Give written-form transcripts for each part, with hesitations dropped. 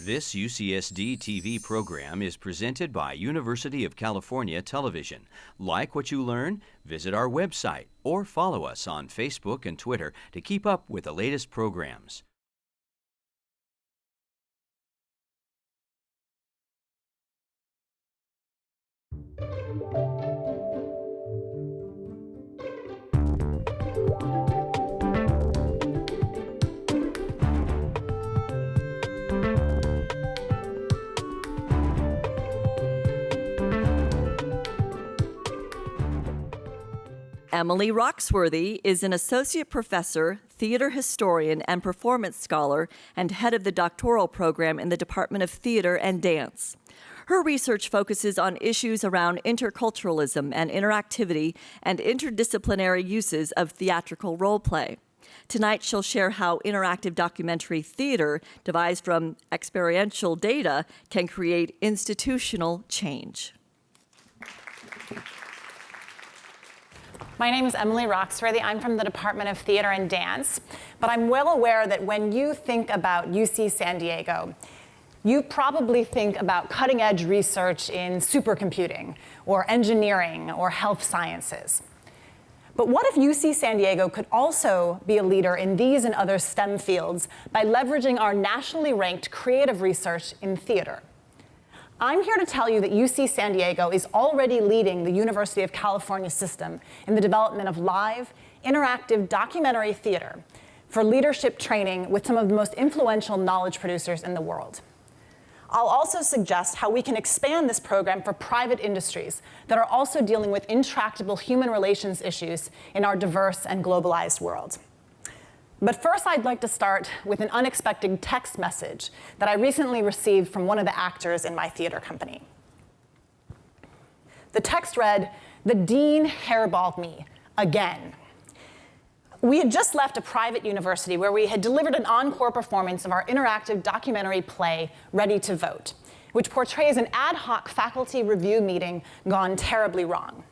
This UCSD TV program is presented by University of California Television. Like what you learn? Visit our website or follow us on Facebook and Twitter to keep up with the latest programs. Emily Roxworthy is an associate professor, theater historian, and performance scholar, and head of the doctoral program in the Department of Theater and Dance. Her research focuses on issues around interculturalism and interactivity and interdisciplinary uses of theatrical role play. Tonight, she'll share how interactive documentary theater, devised from experiential data, can create institutional change. My name is Emily Roxworthy. I'm from the Department of Theater and Dance, but I'm well aware that when you think about UC San Diego, you probably think about cutting-edge research in supercomputing, or engineering, or health sciences. But what if UC San Diego could also be a leader in these and other STEM fields by leveraging our nationally ranked creative research in theater? I'm here to tell you that UC San Diego is already leading the University of California system in the development of live, interactive documentary theater for leadership training with some of the most influential knowledge producers in the world. I'll also suggest how we can expand this program for private industries that are also dealing with intractable human relations issues in our diverse and globalized world. But first, I'd like to start with an unexpected text message that I recently received from one of the actors in my theater company. The text read, "The dean hairballed me again." We had just left a private university where we had delivered an encore performance of our interactive documentary play, Ready to Vote, which portrays an ad hoc faculty review meeting gone terribly wrong.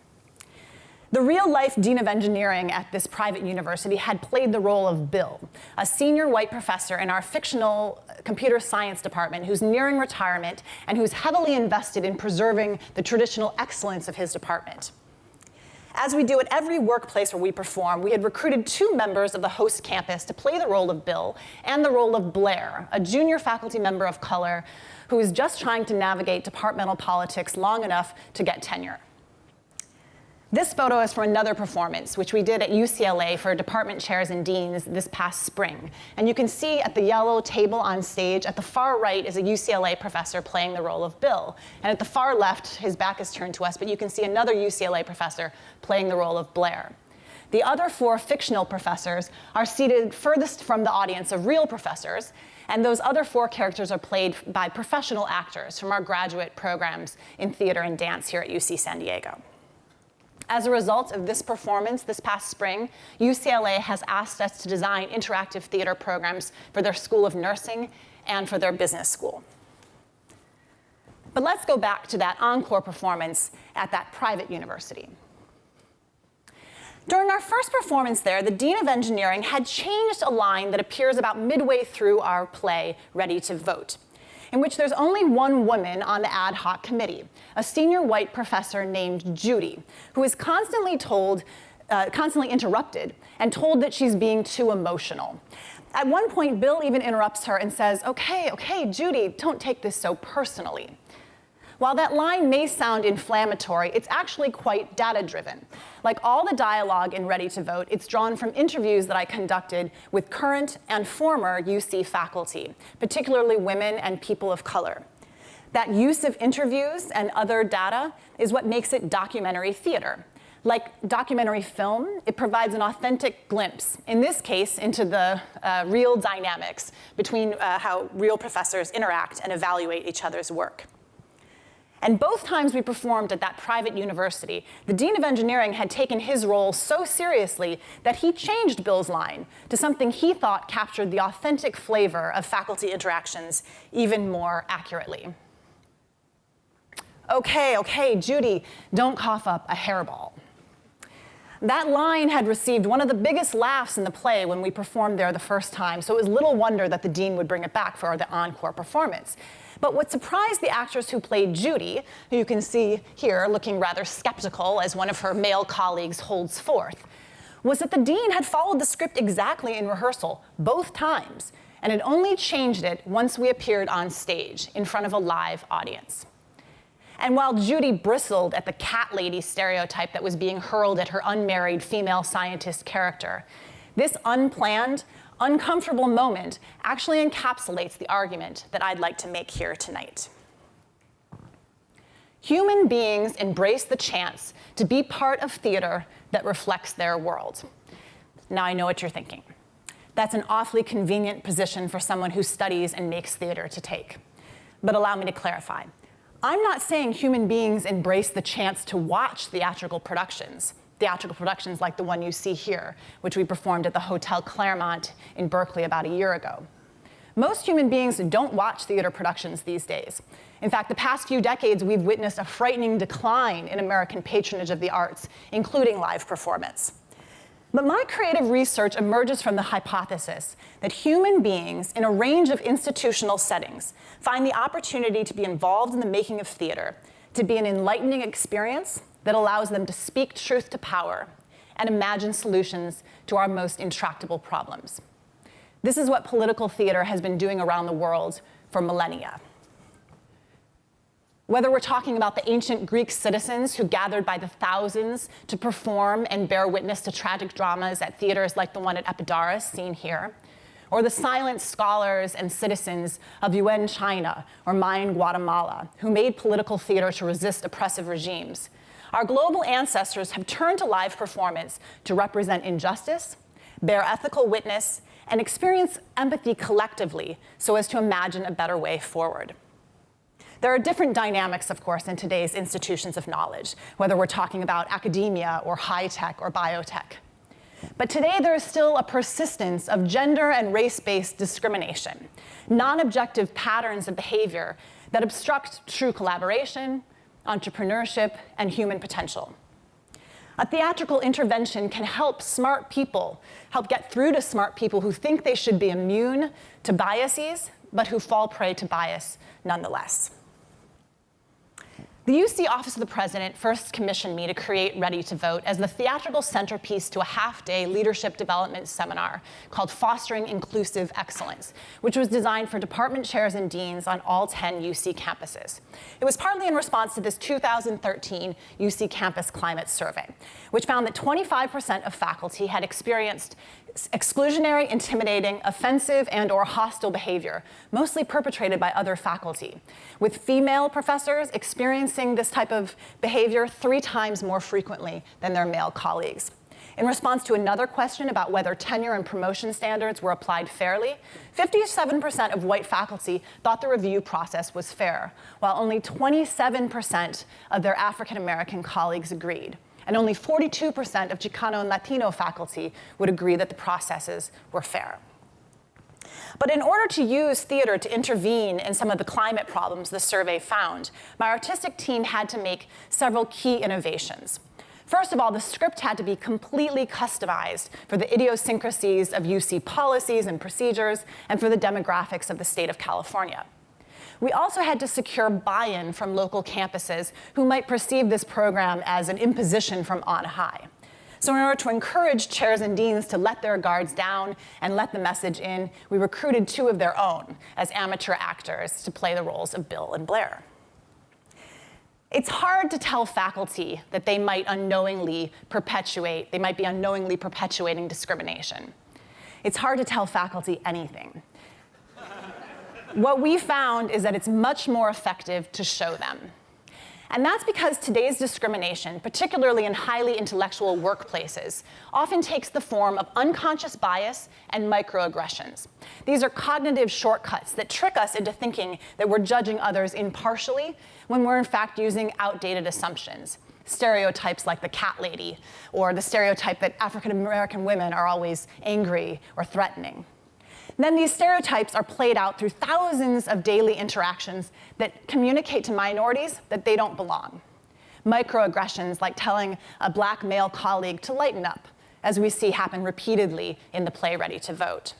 The real-life dean of engineering at this private university had played the role of Bill, a senior white professor in our fictional computer science department who's nearing retirement and who's heavily invested in preserving the traditional excellence of his department. As we do at every workplace where we perform, we had recruited 2 members of the host campus to play the role of Bill and the role of Blair, a junior faculty member of color who is just trying to navigate departmental politics long enough to get tenure. This photo is from another performance, which we did at UCLA for department chairs and deans this past spring. And you can see at the yellow table on stage, at the far right is a UCLA professor playing the role of Bill. And at the far left, his back is turned to us, but you can see another UCLA professor playing the role of Blair. The other 4 fictional professors are seated furthest from the audience of real professors, and those other 4 characters are played by professional actors from our graduate programs in theater and dance here at UC San Diego. As a result of this performance this past spring, UCLA has asked us to design interactive theater programs for their School of Nursing and for their business school. But let's go back to that encore performance at that private university. During our first performance there, the Dean of Engineering had changed a line that appears about midway through our play, Ready to Vote, in which there's only one woman on the ad hoc committee, a senior white professor named Judy, who is constantly interrupted and told that she's being too emotional. At one point, Bill even interrupts her and says, okay, Judy, don't take this so personally." While that line may sound inflammatory, it's actually quite data-driven. Like all the dialogue in Ready to Vote, it's drawn from interviews that I conducted with current and former UC faculty, particularly women and people of color. That use of interviews and other data is what makes it documentary theater. Like documentary film, it provides an authentic glimpse, in this case, into the real dynamics between how real professors interact and evaluate each other's work. And both times we performed at that private university, the Dean of Engineering had taken his role so seriously that he changed Bill's line to something he thought captured the authentic flavor of faculty interactions even more accurately. Okay, Judy, don't cough up a hairball. That line had received one of the biggest laughs in the play when we performed there the first time, so it was little wonder that the dean would bring it back for the encore performance. But what surprised the actress who played Judy, who you can see here looking rather skeptical as one of her male colleagues holds forth, was that the dean had followed the script exactly in rehearsal, both times, and had only changed it once we appeared on stage in front of a live audience. And while Judy bristled at the cat lady stereotype that was being hurled at her unmarried female scientist character, this unplanned, uncomfortable moment actually encapsulates the argument that I'd like to make here tonight. Human beings embrace the chance to be part of theater that reflects their world. Now I know what you're thinking. That's an awfully convenient position for someone who studies and makes theater to take. But allow me to clarify. I'm not saying human beings embrace the chance to watch theatrical productions like the one you see here, which we performed at the Hotel Claremont in Berkeley about a year ago. Most human beings don't watch theater productions these days. In fact, the past few decades, we've witnessed a frightening decline in American patronage of the arts, including live performance. But my creative research emerges from the hypothesis that human beings in a range of institutional settings find the opportunity to be involved in the making of theater to be an enlightening experience that allows them to speak truth to power and imagine solutions to our most intractable problems. This is what political theater has been doing around the world for millennia. Whether we're talking about the ancient Greek citizens who gathered by the thousands to perform and bear witness to tragic dramas at theaters like the one at Epidaurus, seen here, or the silent scholars and citizens of Yuan China or Mayan Guatemala who made political theater to resist oppressive regimes, our global ancestors have turned to live performance to represent injustice, bear ethical witness, and experience empathy collectively so as to imagine a better way forward. There are different dynamics, of course, in today's institutions of knowledge, whether we're talking about academia or high tech or biotech. But today there is still a persistence of gender and race-based discrimination, non-objective patterns of behavior that obstruct true collaboration, entrepreneurship, and human potential. A theatrical intervention can help get through to smart people who think they should be immune to biases, but who fall prey to bias nonetheless. The UC Office of the President first commissioned me to create Ready to Vote as the theatrical centerpiece to a half-day leadership development seminar called Fostering Inclusive Excellence, which was designed for department chairs and deans on all 10 UC campuses. It was partly in response to this 2013 UC Campus Climate Survey, which found that 25% of faculty had experienced exclusionary, intimidating, offensive, and/or hostile behavior, mostly perpetrated by other faculty, with female professors experiencing this type of behavior 3 times more frequently than their male colleagues. In response to another question about whether tenure and promotion standards were applied fairly, 57% of white faculty thought the review process was fair, while only 27% of their African American colleagues agreed. And only 42% of Chicano and Latino faculty would agree that the processes were fair. But in order to use theater to intervene in some of the climate problems the survey found, my artistic team had to make several key innovations. First of all, the script had to be completely customized for the idiosyncrasies of UC policies and procedures and for the demographics of the state of California. We also had to secure buy-in from local campuses who might perceive this program as an imposition from on high. So in order to encourage chairs and deans to let their guards down and let the message in, we recruited 2 of their own as amateur actors to play the roles of Bill and Blair. It's hard to tell faculty that they might be unknowingly perpetuating discrimination. It's hard to tell faculty anything. What we found is that it's much more effective to show them. And that's because today's discrimination, particularly in highly intellectual workplaces, often takes the form of unconscious bias and microaggressions. These are cognitive shortcuts that trick us into thinking that we're judging others impartially when we're in fact using outdated assumptions. Stereotypes like the cat lady, or the stereotype that African American women are always angry or threatening. Then these stereotypes are played out through thousands of daily interactions that communicate to minorities that they don't belong. Microaggressions like telling a black male colleague to lighten up, as we see happen repeatedly in the play Ready to Vote.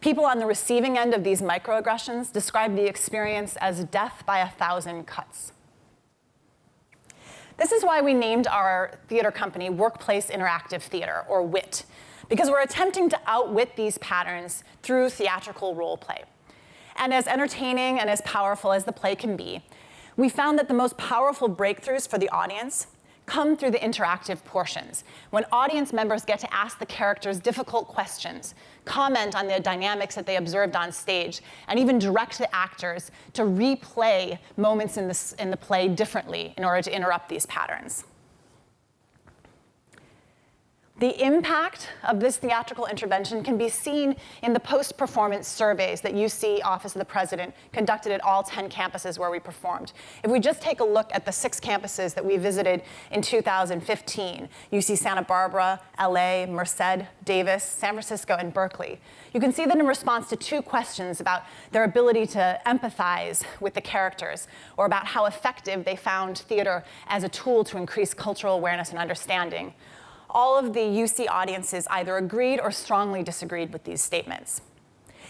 People on the receiving end of these microaggressions describe the experience as death by 1,000 cuts. This is why we named our theater company Workplace Interactive Theater, or WIT, because we're attempting to outwit these patterns through theatrical role play. And as entertaining and as powerful as the play can be, we found that the most powerful breakthroughs for the audience come through the interactive portions, when audience members get to ask the characters difficult questions, comment on the dynamics that they observed on stage, and even direct the actors to replay moments in the play differently in order to interrupt these patterns. The impact of this theatrical intervention can be seen in the post-performance surveys that UC Office of the President conducted at all 10 campuses where we performed. If we just take a look at the 6 campuses that we visited in 2015, UC Santa Barbara, LA, Merced, Davis, San Francisco, and Berkeley, you can see that in response to 2 questions about their ability to empathize with the characters, or about how effective they found theater as a tool to increase cultural awareness and understanding, all of the UC audiences either agreed or strongly disagreed with these statements.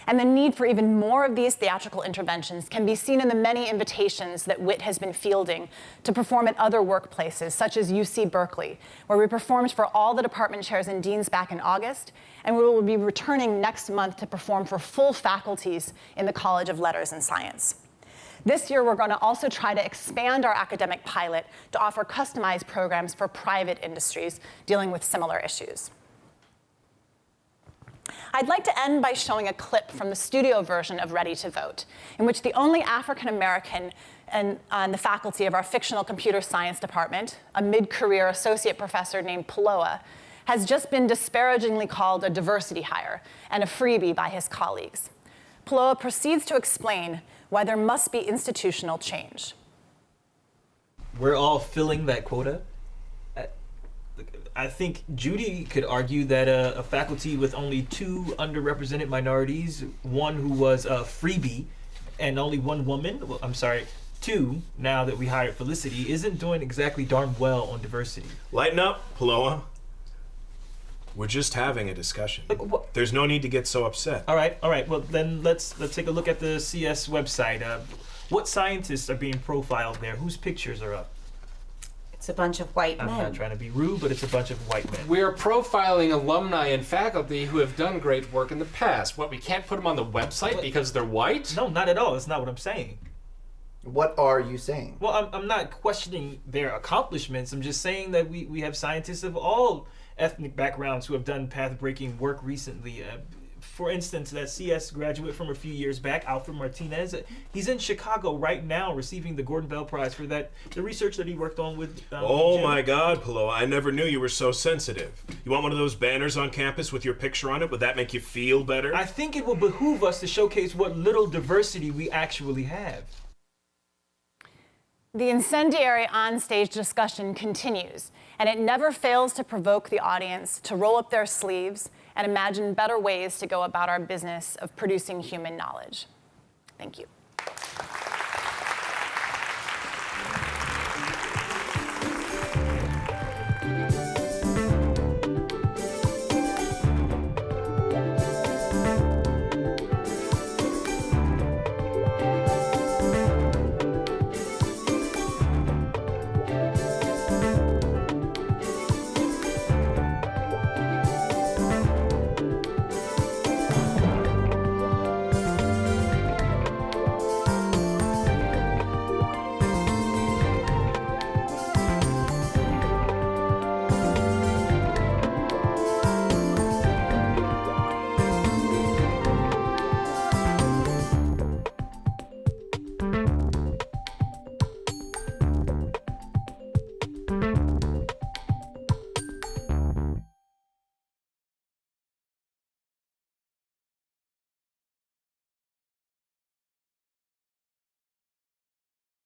And the need for even more of these theatrical interventions can be seen in the many invitations that WIT has been fielding to perform at other workplaces, such as UC Berkeley, where we performed for all the department chairs and deans back in August, and we will be returning next month to perform for full faculties in the College of Letters and Science. This year, we're going to also try to expand our academic pilot to offer customized programs for private industries dealing with similar issues. I'd like to end by showing a clip from the studio version of Ready to Vote, in which the only African American on the faculty of our fictional computer science department, a mid-career associate professor named Paloa, has just been disparagingly called a diversity hire and a freebie by his colleagues. Paloa proceeds to explain why there must be institutional change. We're all filling that quota. I think Judy could argue that a faculty with only 2 underrepresented minorities, one who was a freebie, and only 1 woman, well, I'm sorry, 2, now that we hired Felicity, isn't doing exactly darn well on diversity. Lighten up, Paloa. We're just having a discussion. There's no need to get so upset. All right. Well, then let's take a look at the CS website. What scientists are being profiled there? Whose pictures are up? It's a bunch of white men. I'm not trying to be rude, but it's a bunch of white men. We are profiling alumni and faculty who have done great work in the past. What, we can't put them on the website because they're white? No, not at all. That's not what I'm saying. What are you saying? Well, I'm not questioning their accomplishments. I'm just saying that we have scientists of all ethnic backgrounds who have done path-breaking work recently. For instance, that CS graduate from a few years back, Alfred Martinez, he's in Chicago right now receiving the Gordon Bell Prize for the research that he worked on with Oh Jim. my God, Paloa, I never knew you were so sensitive. You want one of those banners on campus with your picture on it? Would that make you feel better? I think it will behoove us to showcase what little diversity we actually have. The incendiary on-stage discussion continues, and it never fails to provoke the audience to roll up their sleeves and imagine better ways to go about our business of producing human knowledge. Thank you.